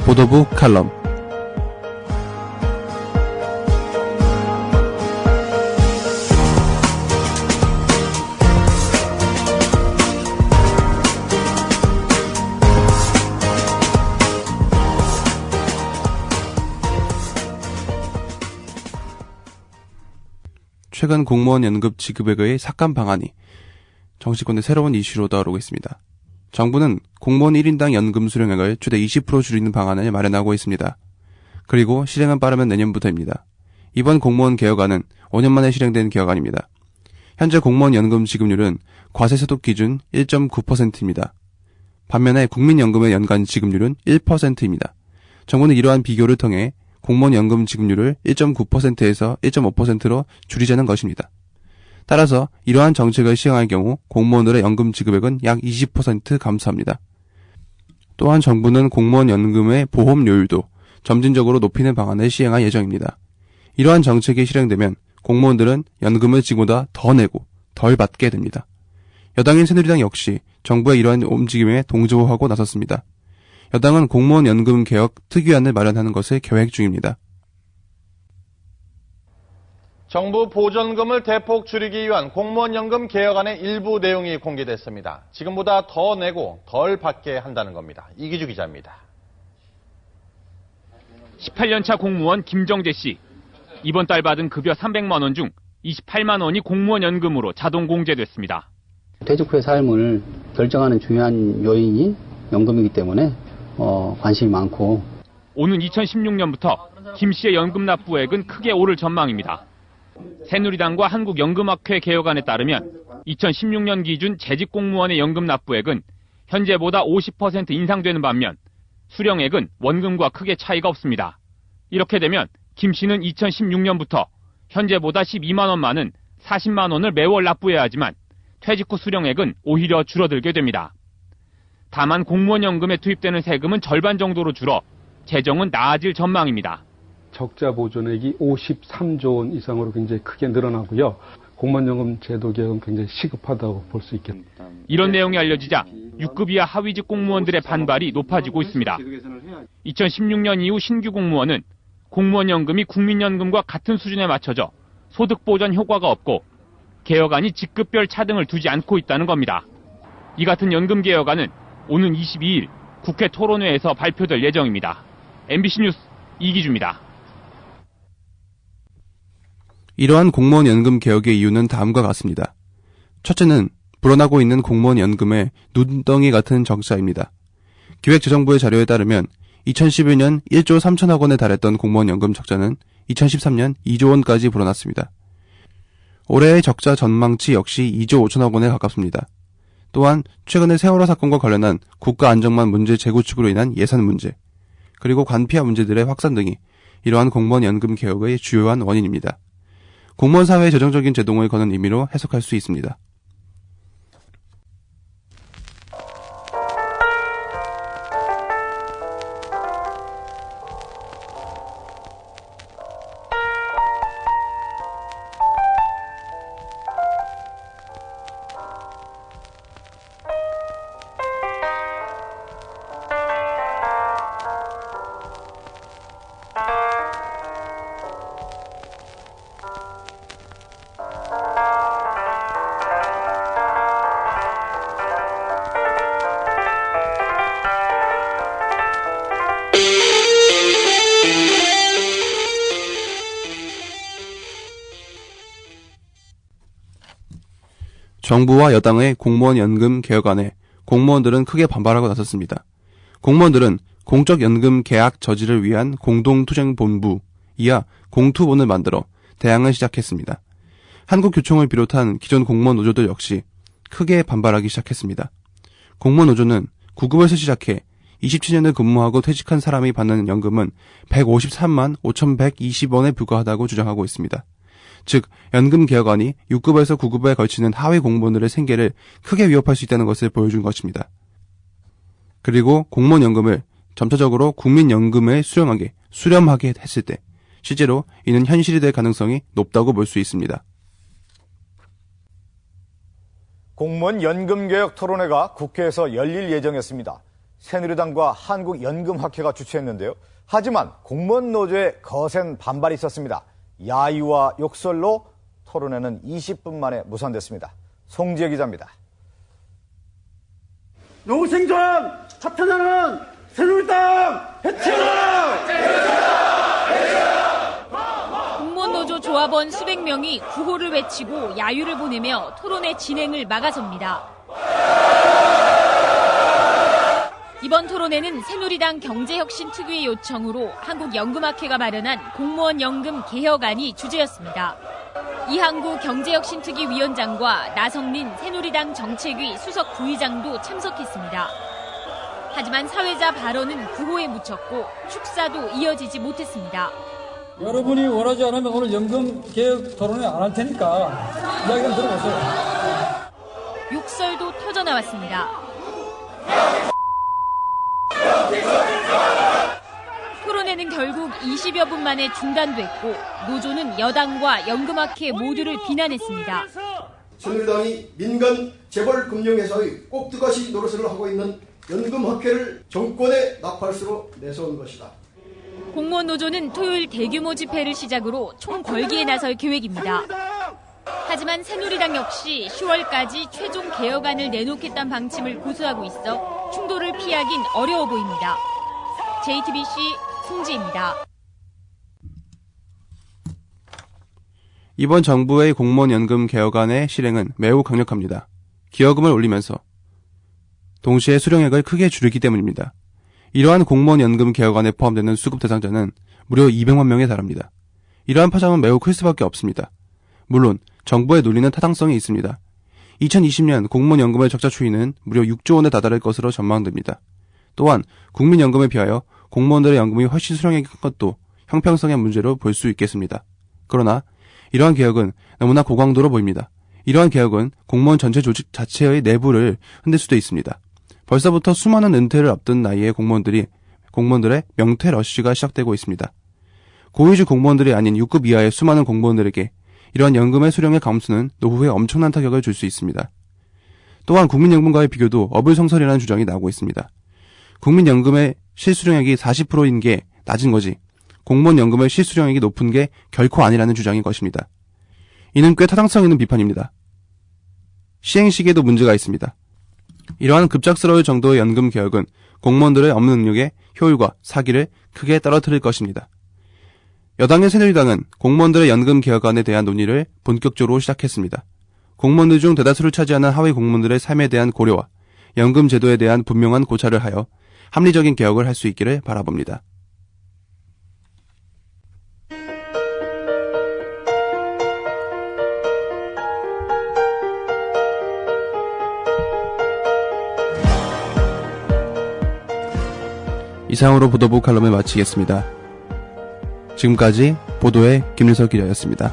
보도부 칼럼. 최근 공무원 연금 지급액의 삭감 방안이 정치권의 새로운 이슈로 떠오르고 있습니다. 정부는 공무원 1인당 연금 수령액을 최대 20% 줄이는 방안을 마련하고 있습니다. 그리고 실행은 빠르면 내년부터입니다. 이번 공무원 개혁안은 5년 만에 실행된 개혁안입니다. 현재 공무원 연금 지급률은 과세소득 기준 1.9%입니다. 반면에 국민연금의 연간 지급률은 1%입니다. 정부는 이러한 비교를 통해 공무원 연금 지급률을 1.9%에서 1.5%로 줄이자는 것입니다. 따라서 이러한 정책을 시행할 경우 공무원들의 연금 지급액은 약 20% 감소합니다. 또한 정부는 공무원 연금의 보험료율도 점진적으로 높이는 방안을 시행할 예정입니다. 이러한 정책이 실행되면 공무원들은 연금을 지금보다 더 내고 덜 받게 됩니다. 여당인 새누리당 역시 정부의 이러한 움직임에 동조하고 나섰습니다. 여당은 공무원 연금 개혁 특위안을 마련하는 것을 계획 중입니다. 정부 보전금을 대폭 줄이기 위한 공무원 연금 개혁안의 일부 내용이 공개됐습니다. 지금보다 더 내고 덜 받게 한다는 겁니다. 이기주 기자입니다. 18년차 공무원 김정재 씨. 이번 달 받은 급여 300만 원 중 28만 원이 공무원 연금으로 자동 공제됐습니다. 퇴직 후의 삶을 결정하는 중요한 요인이 연금이기 때문에 관심이 많고. 오는 2016년부터 김 씨의 연금 납부액은 크게 오를 전망입니다. 새누리당과 한국연금학회 개혁안에 따르면 2016년 기준 재직 공무원의 연금 납부액은 현재보다 50% 인상되는 반면 수령액은 원금과 크게 차이가 없습니다. 이렇게 되면 김 씨는 2016년부터 현재보다 12만 원 많은 40만 원을 매월 납부해야 하지만 퇴직 후 수령액은 오히려 줄어들게 됩니다. 다만 공무원 연금에 투입되는 세금은 절반 정도로 줄어 재정은 나아질 전망입니다. 적자 보존액이 53조 원 이상으로 굉장히 크게 늘어나고요. 공무원연금 제도 개혁은 굉장히 시급하다고 볼 수 있겠습니다. 이런 내용이 알려지자 6급 이하 하위직 공무원들의 반발이 높아지고 있습니다. 2016년 이후 신규 공무원은 공무원 연금이 국민연금과 같은 수준에 맞춰져 소득 보전 효과가 없고 개혁안이 직급별 차등을 두지 않고 있다는 겁니다. 이 같은 연금 개혁안은 오는 22일 국회 토론회에서 발표될 예정입니다. MBC 뉴스 이기주입니다. 이러한 공무원 연금 개혁의 이유는 다음과 같습니다. 첫째는 불어나고 있는 공무원 연금의 눈덩이 같은 적자입니다. 기획재정부의 자료에 따르면 2011년 1조 3천억 원에 달했던 공무원 연금 적자는 2013년 2조 원까지 불어났습니다. 올해의 적자 전망치 역시 2조 5천억 원에 가깝습니다. 또한 최근의 세월호 사건과 관련한 국가 안정망 문제 재구축으로 인한 예산 문제, 그리고 관피아 문제들의 확산 등이 이러한 공무원 연금 개혁의 주요한 원인입니다. 공무원 사회의 재정적인 제동을 거는 의미로 해석할 수 있습니다. 정부와 여당의 공무원 연금 개혁안에 공무원들은 크게 반발하고 나섰습니다. 공무원들은 공적연금 계약 저지를 위한 공동투쟁본부, 이하 공투본을 만들어 대항을 시작했습니다. 한국교총을 비롯한 기존 공무원 노조들 역시 크게 반발하기 시작했습니다. 공무원 노조는 9급에서 시작해 27년을 근무하고 퇴직한 사람이 받는 연금은 153만 5,120원에 불과하다고 주장하고 있습니다. 즉, 연금 개혁안이 6급에서 9급에 걸치는 하위 공무원들의 생계를 크게 위협할 수 있다는 것을 보여준 것입니다. 그리고 공무원 연금을 점차적으로 국민연금에 수렴하게 했을 때 실제로 이는 현실이 될 가능성이 높다고 볼 수 있습니다. 공무원 연금 개혁 토론회가 국회에서 열릴 예정이었습니다. 새누리당과 한국연금학회가 주최했는데요. 하지만 공무원 노조의 거센 반발이 있었습니다. 야유와 욕설로 토론회는 20분 만에 무산됐습니다. 송지혜 기자입니다. 농생존 합천하는 새누리당 해체하라! 공무원 노조 조합원 수백 명이 구호를 외치고 야유를 보내며 토론회 진행을 막아섭니다. 이번 토론회는 새누리당 경제혁신특위의 요청으로 한국연금학회가 마련한 공무원 연금 개혁안이 주제였습니다. 이항구 경제혁신특위 위원장과 나성민 새누리당 정책위 수석 부의장도 참석했습니다. 하지만 사회자 발언은 구호에 묻혔고 축사도 이어지지 못했습니다. 여러분이 원하지 않으면 오늘 연금 개혁 토론회 안 할 테니까 이야기 좀 들어보세요. 욕설도 터져나왔습니다. 토론회는 결국 20여 분 만에 중단됐고 노조는 여당과 연금학회 모두를 비난했습니다. 새누리당이 민간 재벌 금융회사의 꼭두가시 노릇을 하고 있는 연금학회를 정권에 납할수록 내세운 것이다. 공무원 노조는 토요일 대규모 집회를 시작으로 총궐기에 나설 계획입니다. 하지만 새누리당 역시 10월까지 최종 개혁안을 내놓겠다는 방침을 고수하고 있어 충돌을 피하긴 어려워 보입니다. JTBC 송지입니다. 이번 정부의 공무원 연금 개혁안의 실행은 매우 강력합니다. 기여금을 올리면서 동시에 수령액을 크게 줄이기 때문입니다. 이러한 공무원 연금 개혁안에 포함되는 수급 대상자는 무려 200만 명에 달합니다. 이러한 파장은 매우 클 수밖에 없습니다. 물론 정부의 논리는 타당성이 있습니다. 2020년 공무원 연금의 적자 추이는 무려 6조 원에 다다를 것으로 전망됩니다. 또한 국민연금에 비하여 공무원들의 연금이 훨씬 수령액이 큰 것도 형평성의 문제로 볼 수 있겠습니다. 그러나 이러한 개혁은 너무나 고강도로 보입니다. 이러한 개혁은 공무원 전체 조직 자체의 내부를 흔들 수도 있습니다. 벌써부터 수많은 은퇴를 앞둔 나이의 공무원들의 명퇴 러쉬가 시작되고 있습니다. 고위직 공무원들이 아닌 6급 이하의 수많은 공무원들에게 이러한 연금의 수령의 감소는 노후에 엄청난 타격을 줄 수 있습니다. 또한 국민연금과의 비교도 어불성설이라는 주장이 나오고 있습니다. 국민연금의 실수령액이 40%인 게 낮은 거지 공무원 연금의 실수령액이 높은 게 결코 아니라는 주장인 것입니다. 이는 꽤 타당성 있는 비판입니다. 시행 시기에도 문제가 있습니다. 이러한 급작스러울 정도의 연금 개혁은 공무원들의 업무 능력의 효율과 사기를 크게 떨어뜨릴 것입니다. 여당의 새누리당은 공무원들의 연금 개혁안에 대한 논의를 본격적으로 시작했습니다. 공무원들 중 대다수를 차지하는 하위 공무원들의 삶에 대한 고려와 연금 제도에 대한 분명한 고찰을 하여 합리적인 개혁을 할 수 있기를 바라봅니다. 이상으로 보도부 칼럼을 마치겠습니다. 지금까지 보도의 김일석 기자였습니다.